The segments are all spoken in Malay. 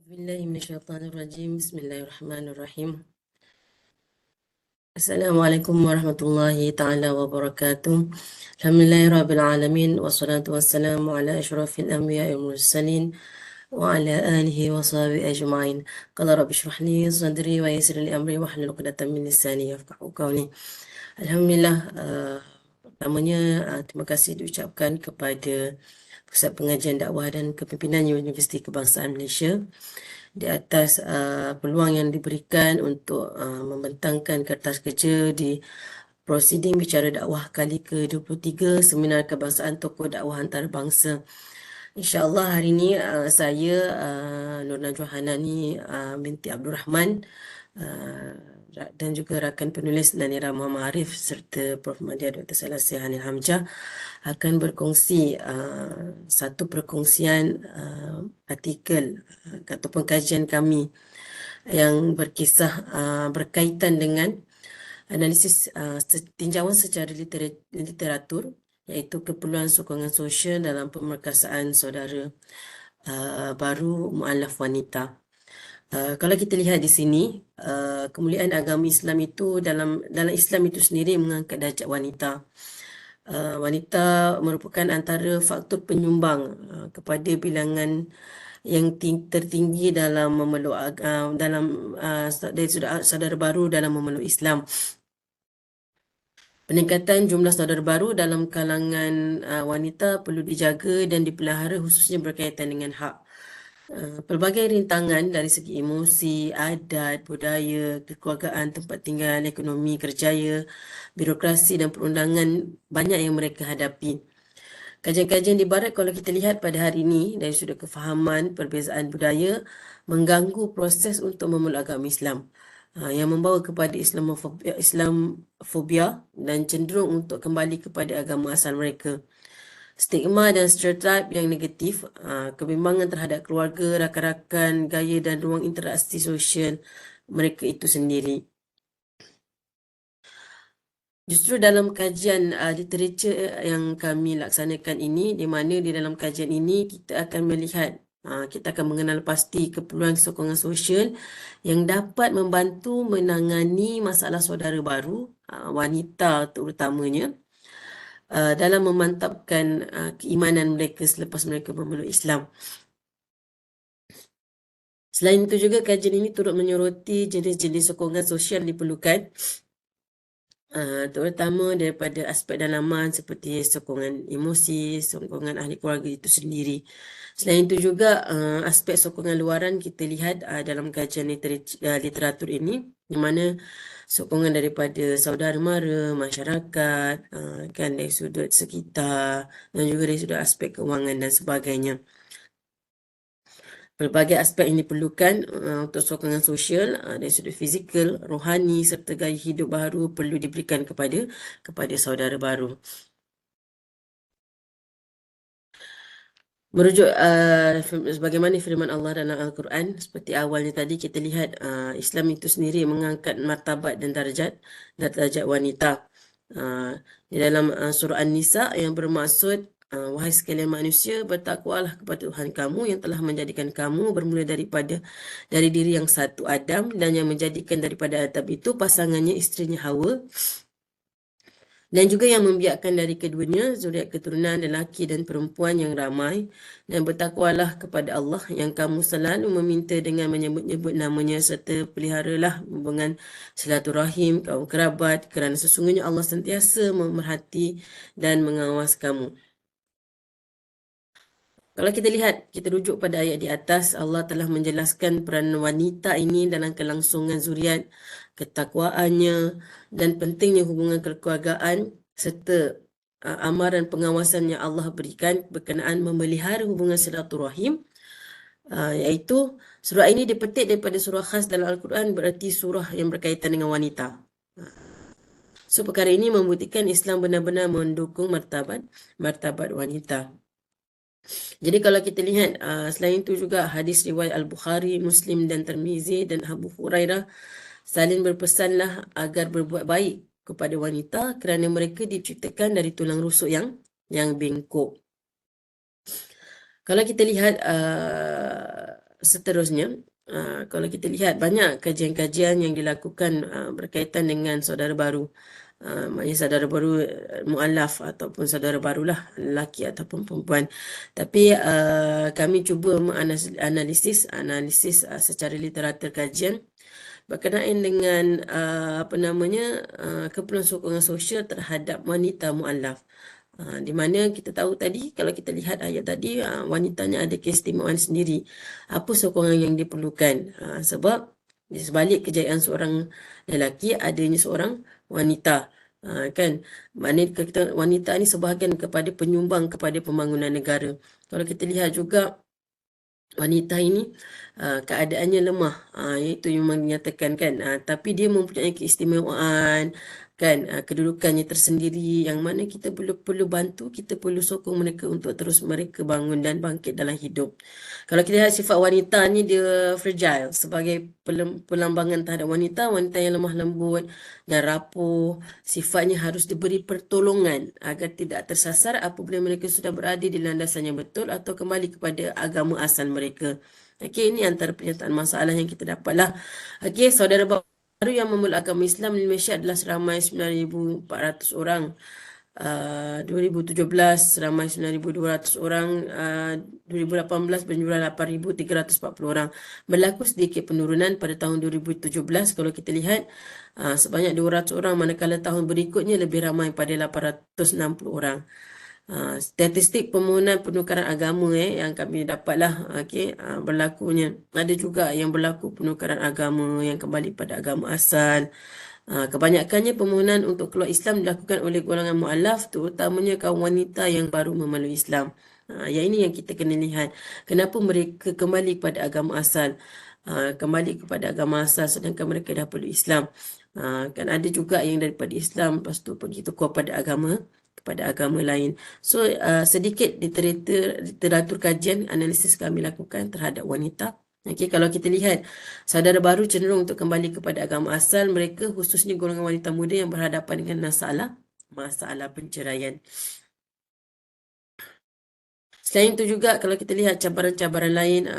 Billahi minasyaitonirrajim. Bismillahirrahmanirrahim. Assalamualaikum warahmatullahi ta'ala wabarakatuh. Alhamdulillahirabbil alamin wassalatu wassalamu ala asyrafil anbiya'i wal mursalin wa ala alihi wa sahbihi ajma'in. Qala rabbi shrah li sadri wa yassir li amri wahlul 'uqdatam min lisani yafqahu qawli. Alhamdulillah, pertamanya terima kasih diucapkan kepada Pusat Pengajian Dakwah dan Kepimpinan Universiti Kebangsaan Malaysia di atas peluang yang diberikan untuk membentangkan kertas kerja di prosiding bicara dakwah kali ke-23 Seminar Kebangsaan Tokoh Dakwah Antarabangsa. InsyaAllah hari ini saya Nur Najwa Hanani binti Abdul Rahman dan juga rakan penulis Nanira Muhammad Arif serta Prof. Madya Dr. Salasi Hanil Hamzah akan berkongsi satu perkongsian artikel ataupun kajian kami yang berkisah berkaitan dengan analisis tinjauan secara literatur, iaitu keperluan sokongan sosial dalam pemerkasaan saudara baru mu'alaf wanita. Kalau kita lihat di sini, kemuliaan agama Islam itu dalam Islam itu sendiri mengangkat darjat wanita. Wanita merupakan antara faktor penyumbang kepada bilangan yang tertinggi dalam memeluk dari saudara baru dalam memeluk Islam. Peningkatan jumlah saudara baru dalam kalangan wanita perlu dijaga dan dipelihara, khususnya berkaitan dengan hak. Pelbagai rintangan dari segi emosi, adat, budaya, kekeluargaan, tempat tinggal, ekonomi, kerjaya, birokrasi dan perundangan banyak yang mereka hadapi. Kajian-kajian di barat kalau kita lihat pada hari ini dari sudut kefahaman perbezaan budaya mengganggu proses untuk memeluk agama Islam yang membawa kepada Islamofobia dan cenderung untuk kembali kepada agama asal mereka. Stigma dan stereotip yang negatif, kebimbangan terhadap keluarga, rakan-rakan, gaya dan ruang interaksi sosial mereka itu sendiri. Justru dalam kajian literature yang kami laksanakan ini, di mana di dalam kajian ini kita akan melihat, kita akan mengenal pasti keperluan sokongan sosial yang dapat membantu menangani masalah saudara baru, wanita terutamanya, dalam memantapkan keimanan mereka selepas mereka memeluk Islam. Selain itu juga kajian ini turut menyoroti jenis-jenis sokongan sosial diperlukan, terutama daripada aspek dalaman seperti sokongan emosi, sokongan ahli keluarga itu sendiri. Selain itu juga aspek sokongan luaran kita lihat dalam kajian literatur ini, di mana sokongan daripada saudara mara, masyarakat, kan dari sudut sekitar dan juga dari sudut aspek kewangan dan sebagainya. Pelbagai aspek yang diperlukan untuk sokongan sosial dari sudut fizikal, rohani serta gaya hidup baru perlu diberikan kepada saudara baru. Merujuk sebagaimana firman Allah dalam Al-Quran, seperti awalnya tadi kita lihat Islam itu sendiri mengangkat martabat dan darjat wanita. Di dalam surah An-Nisa yang bermaksud, wahai sekalian manusia, bertakwalah kepada Tuhan kamu yang telah menjadikan kamu bermula dari diri yang satu, Adam, dan yang menjadikan daripada Adam itu pasangannya, isterinya Hawa, dan juga yang membiakkan dari keduanya zuriat keturunan lelaki dan perempuan yang ramai, dan bertakwalah kepada Allah yang kamu selalu meminta dengan menyebut-nyebut namanya, serta peliharalah hubungan silaturahim kaum kerabat, kerana sesungguhnya Allah sentiasa memerhati dan mengawas kamu. Kalau kita lihat, kita rujuk pada ayat di atas, Allah telah menjelaskan peran wanita ini dalam kelangsungan zuriat, ketakwaannya dan pentingnya hubungan kekeluargaan serta amaran pengawasan yang Allah berikan berkenaan memelihara hubungan silaturahim, iaitu surah ini dipetik daripada surah khas dalam Al-Quran, berarti surah yang berkaitan dengan wanita. So perkara ini membuktikan Islam benar-benar mendukung martabat wanita. Jadi kalau kita lihat, selain itu juga hadis riwayat Al-Bukhari, Muslim dan Tirmizi dan Abu Hurairah saling berpesanlah agar berbuat baik kepada wanita kerana mereka diciptakan dari tulang rusuk yang bengkok. Kalau kita lihat seterusnya, kalau kita lihat banyak kajian-kajian yang dilakukan berkaitan dengan saudara baru. Maknanya saudara baru mualaf ataupun saudara barulah, lelaki ataupun perempuan. Tapi kami cuba analisis secara literatur kajian berkenaan dengan keperluan sokongan sosial terhadap wanita mualaf. Di mana kita tahu tadi, kalau kita lihat ayat tadi, wanitanya ada keistimewaan sendiri. Apa sokongan yang diperlukan? Sebab di sebalik kejayaan seorang lelaki, adanya seorang wanita. Kan? Maknanya kita, wanita ni sebahagian kepada penyumbang kepada pembangunan negara. Kalau kita lihat juga, wanita ini keadaannya lemah, iaitu yang menyatakan kan, tapi dia mempunyai keistimewaan kan, kedudukannya tersendiri yang mana kita perlu bantu, kita perlu sokong mereka untuk terus mereka bangun dan bangkit dalam hidup. Kalau kita lihat sifat wanita ni, dia fragile sebagai pelambangan terhadap wanita yang lemah lembut dan rapuh. Sifatnya harus diberi pertolongan agar tidak tersasar apabila mereka sudah berada di landasan yang betul atau kembali kepada agama asal mereka. Okey, ini antara pernyataan masalah yang kita dapatlah. Okey, saudara baru yang memeluk agama Islam di Malaysia adalah seramai 9,400 orang. 2017 seramai 9,200 orang, 2018 berjumlah 8,340 orang. Berlaku sedikit penurunan pada tahun 2017 kalau kita lihat sebanyak 200 orang, manakala tahun berikutnya lebih ramai pada 860 orang. Statistik permohonan penukaran agama yang kami dapatlah, berlakunya. Ada juga yang berlaku penukaran agama yang kembali pada agama asal. Kebanyakannya permohonan untuk keluar Islam dilakukan oleh golongan mualaf, terutamanya kaum wanita yang baru memeluk Islam. Yang ini yang kita kena lihat. Kenapa mereka kembali kepada agama asal? Kembali kepada agama asal sedangkan mereka dah peluk Islam. Kan ada juga yang daripada Islam lepas tu pergi tukar kepada agama lain. So sedikit literatur kajian analisis kami lakukan terhadap wanita. Okey, kalau kita lihat saudara baru cenderung untuk kembali kepada agama asal mereka, khususnya golongan wanita muda yang berhadapan dengan masalah perceraian. Selain itu juga kalau kita lihat cabaran-cabaran lain,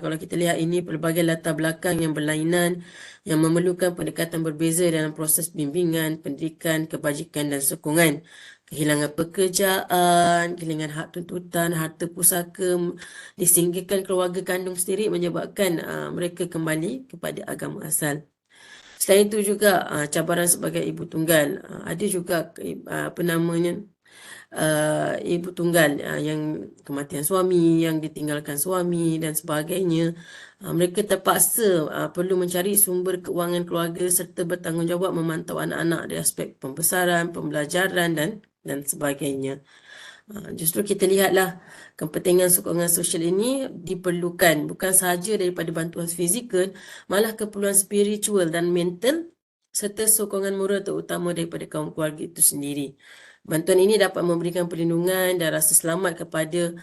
kalau kita lihat ini pelbagai latar belakang yang berlainan yang memerlukan pendekatan berbeza dalam proses bimbingan, pendidikan, kebajikan dan sokongan. Kehilangan pekerjaan, kehilangan hak tuntutan, harta pusaka, disingkirkan keluarga kandung sendiri menyebabkan mereka kembali kepada agama asal. Selain itu juga cabaran sebagai ibu tunggal. Ada juga ibu tunggal yang kematian suami, yang ditinggalkan suami dan sebagainya. Mereka terpaksa perlu mencari sumber keuangan keluarga serta bertanggungjawab memantau anak-anak dari aspek pembesaran, pembelajaran dan sebagainya. Justru kita lihatlah kepentingan sokongan sosial ini diperlukan bukan sahaja daripada bantuan fizikal, malah keperluan spiritual dan mental serta sokongan moral terutama daripada kaum keluarga itu sendiri. Bantuan ini dapat memberikan perlindungan dan rasa selamat kepada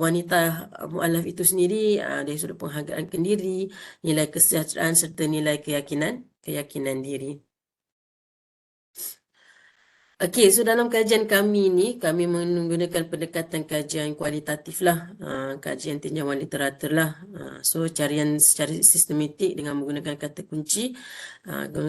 wanita mualaf itu sendiri dari sudut penghargaan diri, nilai kesejahteraan serta nilai keyakinan diri. Okey, so dalam kajian kami ni, kami menggunakan pendekatan kajian kualitatif lah, kajian tinjauan literatur lah. So carian secara sistematik dengan menggunakan kata kunci,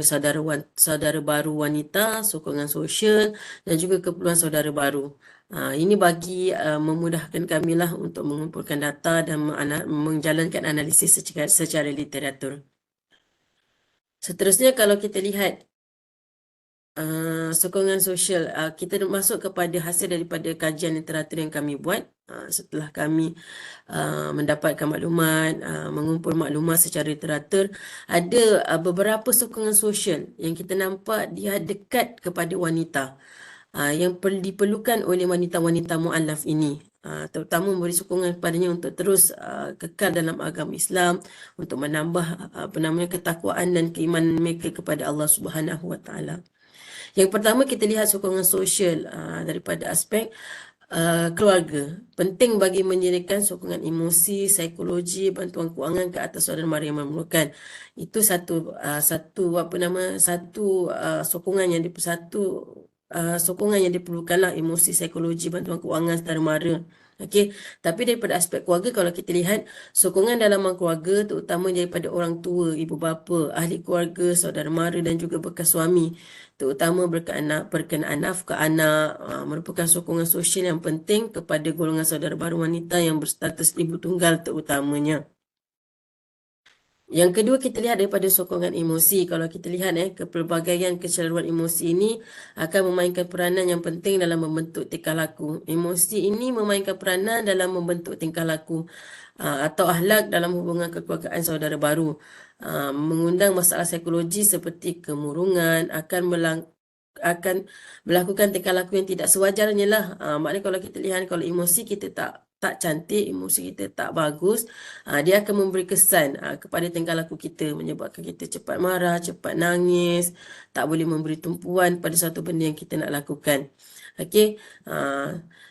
saudara baru wanita, sokongan sosial dan juga keperluan saudara baru. Ini bagi memudahkan kami lah untuk mengumpulkan data dan menjalankan analisis secara literatur. Seterusnya kalau kita lihat sokongan sosial, kita masuk kepada hasil daripada kajian literatur yang kami buat setelah kami mendapatkan maklumat, mengumpul maklumat secara literatur. Ada beberapa sokongan sosial yang kita nampak dia dekat kepada wanita, yang diperlukan oleh wanita-wanita mualaf ini, terutama memberi sokongan kepadanya untuk terus kekal dalam agama Islam, untuk menambah ketakwaan dan keimanan mereka kepada Allah Subhanahu Wa Taala. Yang pertama kita lihat sokongan sosial daripada aspek keluarga. Penting bagi menyediakan sokongan emosi, psikologi, bantuan kewangan ke atas saudara mara yang memerlukan. Itu satu sokongan yang diperlukanlah, emosi, psikologi, bantuan kewangan saudara mara Okey, tapi daripada aspek keluarga, kalau kita lihat sokongan dalam keluarga terutama daripada orang tua, ibu bapa, ahli keluarga, saudara mara dan juga bekas suami, terutama berkenaan nafkah anak, merupakan sokongan sosial yang penting kepada golongan saudara baru wanita yang berstatus ibu tunggal terutamanya. Yang kedua, kita lihat daripada sokongan emosi. Kalau kita lihat kepelbagaian kecelaruan emosi ini akan memainkan peranan yang penting dalam membentuk tingkah laku. Emosi ini memainkan peranan dalam membentuk tingkah laku atau akhlak dalam hubungan kekeluargaan saudara baru. Mengundang masalah psikologi seperti kemurungan, akan melakukan tingkah laku yang tidak sewajarnya lah. Maknanya kalau kita lihat, kalau emosi kita tak cantik, emosi kita tak bagus, dia akan memberi kesan kepada tingkah laku kita, menyebabkan kita cepat marah, cepat nangis, tak boleh memberi tumpuan pada satu benda yang kita nak lakukan. Okey,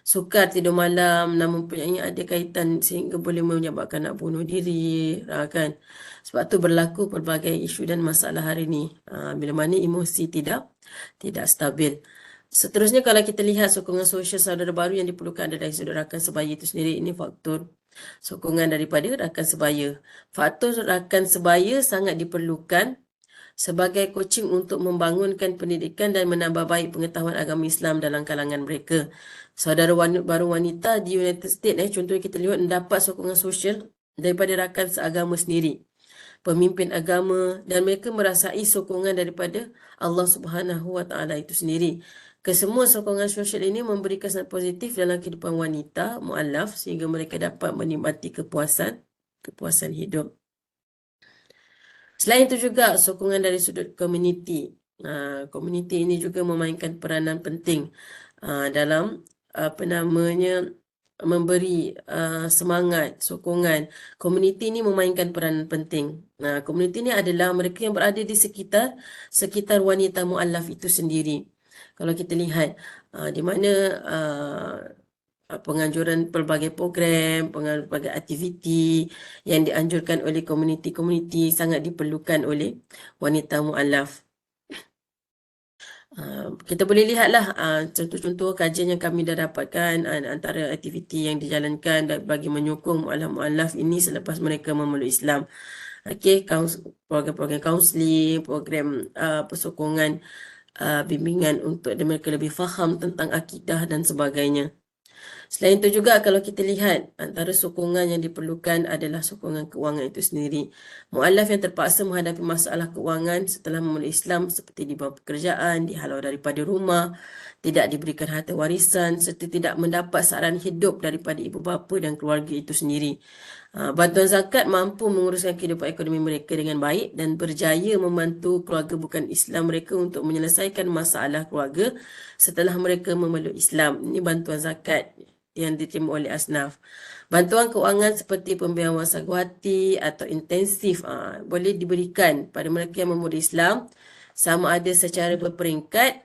sukar tidur malam namun mempunyai ada kaitan sehingga boleh menyebabkan nak bunuh diri, kan. Sebab tu berlaku pelbagai isu dan masalah hari ini bila mana emosi tidak stabil. Seterusnya, kalau kita lihat sokongan sosial saudara baru yang diperlukan dari sudut rakan sebaya itu sendiri, ini faktor sokongan daripada rakan sebaya. Faktor rakan sebaya sangat diperlukan sebagai coaching untuk membangunkan pendidikan dan menambah baik pengetahuan agama Islam dalam kalangan mereka. Saudara baru wanita di United States, contohnya kita lihat mendapat sokongan sosial daripada rakan seagama sendiri, pemimpin agama, dan mereka merasai sokongan daripada Allah Subhanahu Wa Taala itu sendiri. Kesemua sokongan sosial ini memberi kesan positif dalam kehidupan wanita mualaf sehingga mereka dapat menikmati kepuasan hidup. Selain itu juga sokongan dari sudut komuniti. Komuniti ini juga memainkan peranan penting dalam memberi semangat, sokongan. Komuniti ini memainkan peranan penting. Komuniti ini adalah mereka yang berada di sekitar wanita mualaf itu sendiri. Kalau kita lihat di mana penganjuran pelbagai program, pelbagai aktiviti yang dianjurkan oleh komuniti-komuniti sangat diperlukan oleh wanita mualaf. Kita boleh lihatlah contoh-contoh kajian yang kami dah dapatkan antara aktiviti yang dijalankan bagi menyokong mualaf-mualaf ini selepas mereka memeluk Islam. Okey, program-program kaunseling, program persokongan, bimbingan untuk mereka lebih faham tentang akidah dan sebagainya. Selain itu juga, kalau kita lihat antara sokongan yang diperlukan adalah sokongan keuangan itu sendiri. Mualaf yang terpaksa menghadapi masalah keuangan setelah memeluk Islam seperti dibawa pekerjaan, dihalau daripada rumah, tidak diberikan harta warisan serta tidak mendapat saran hidup daripada ibu bapa dan keluarga itu sendiri. Bantuan zakat mampu menguruskan kehidupan ekonomi mereka dengan baik dan berjaya membantu keluarga bukan Islam mereka untuk menyelesaikan masalah keluarga setelah mereka memeluk Islam. Ini bantuan zakat yang diterima oleh asnaf. Bantuan keuangan seperti pembiayaan wang sagawati atau intensif boleh diberikan pada mereka yang memeluk Islam sama ada secara berperingkat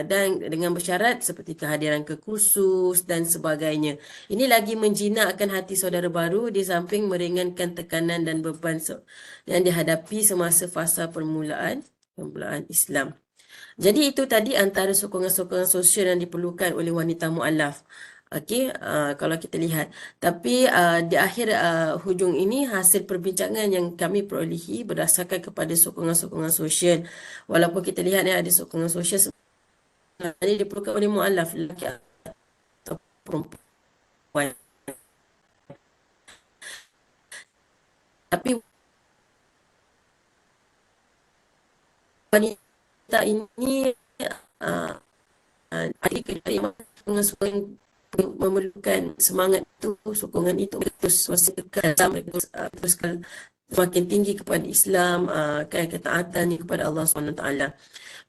dan dengan bersyarat seperti kehadiran kekursus dan sebagainya. Ini lagi menjinakkan hati saudara baru di samping meringankan tekanan dan beban yang dihadapi semasa fasa permulaan Islam. Jadi itu tadi antara sokongan-sokongan sosial yang diperlukan oleh wanita mualaf. Okey, kalau kita lihat. Tapi di akhir hujung ini, hasil perbincangan yang kami perolehi berdasarkan kepada sokongan-sokongan sosial. Walaupun kita lihat ada sokongan sosial sebenarnya diperlukan oleh mualaf lelaki atau perempuan. Tapi wanita ini ada yang sokongan memerlukan semangat itu, sokongan itu terus masih kekal, teruskan semakin tinggi kepada Islam, ketaatan kepada Allah SWT.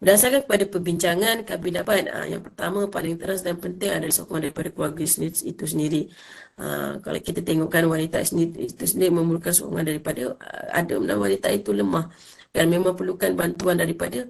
Berdasarkan kepada perbincangan, kami dapat yang pertama paling teras dan penting adalah sokongan daripada keluarga itu sendiri. Kalau kita tengokkan wanita itu sendiri memerlukan sokongan daripada ada wanita itu lemah dan memang perlukan bantuan daripada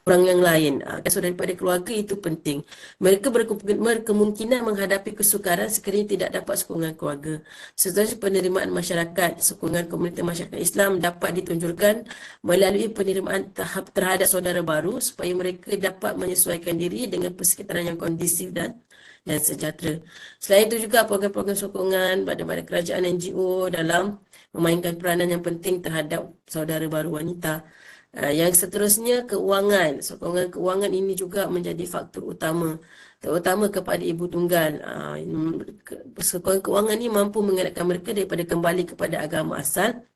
orang yang lain. So daripada keluarga itu penting. Mereka berkemungkinan menghadapi kesukaran sekiranya tidak dapat sokongan keluarga. Seterusnya, penerimaan masyarakat, sokongan komunitas masyarakat Islam dapat ditunjukkan melalui penerimaan tahap terhadap saudara baru supaya mereka dapat menyesuaikan diri dengan persekitaran yang kondusif dan dan sejahtera. Selain itu juga program-program sokongan badan-badan kerajaan NGO dalam memainkan peranan yang penting terhadap saudara baru wanita. Yang seterusnya, kewangan. Sokongan kewangan ini juga menjadi faktor utama, terutama kepada ibu tunggal. Sokongan kewangan ini mampu mengelakkan mereka daripada kembali kepada agama asal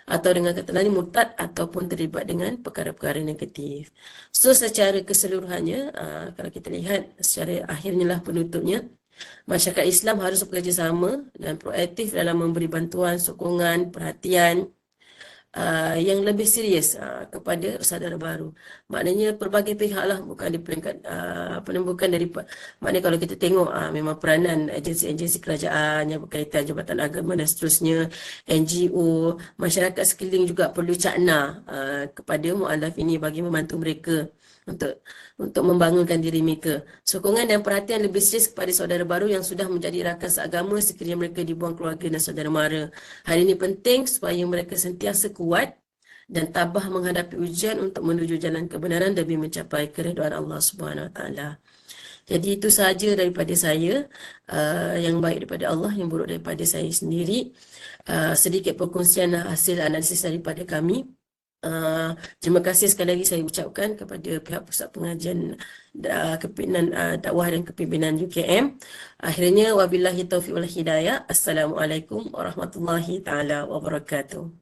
atau dengan kata lain murtad ataupun terlibat dengan perkara-perkara negatif. So secara keseluruhannya, kalau kita lihat secara akhirnya lah penutupnya, masyarakat Islam harus bekerjasama dan proaktif dalam memberi bantuan, sokongan, perhatian yang lebih serius kepada saudara baru. Maknanya pelbagai pihak lah, bukan di peringkat bukan dari, maknanya kalau kita tengok memang peranan agensi-agensi kerajaan yang berkaitan Jabatan Agama dan seterusnya, NGO, masyarakat sekeliling juga perlu cakna kepada mualaf ini bagi membantu mereka untuk membangunkan diri mereka. Sokongan dan perhatian lebih serius kepada saudara baru yang sudah menjadi rakan seagama sekiranya mereka dibuang keluarga dan saudara mara. Hal ini penting supaya mereka sentiasa kuat dan tabah menghadapi ujian untuk menuju jalan kebenaran demi mencapai keridhaan Allah Subhanahu Wa Taala. Jadi itu sahaja daripada saya, yang baik daripada Allah, yang buruk daripada saya sendiri. Sedikit perkongsian hasil analisis daripada kami. Terima kasih sekali lagi saya ucapkan kepada pihak Pusat Pengajian Kepimpinan Dakwah dan Kepimpinan UKM. Akhirnya wabillahi taufiq wal hidayah. Assalamualaikum warahmatullahi taala wabarakatuh.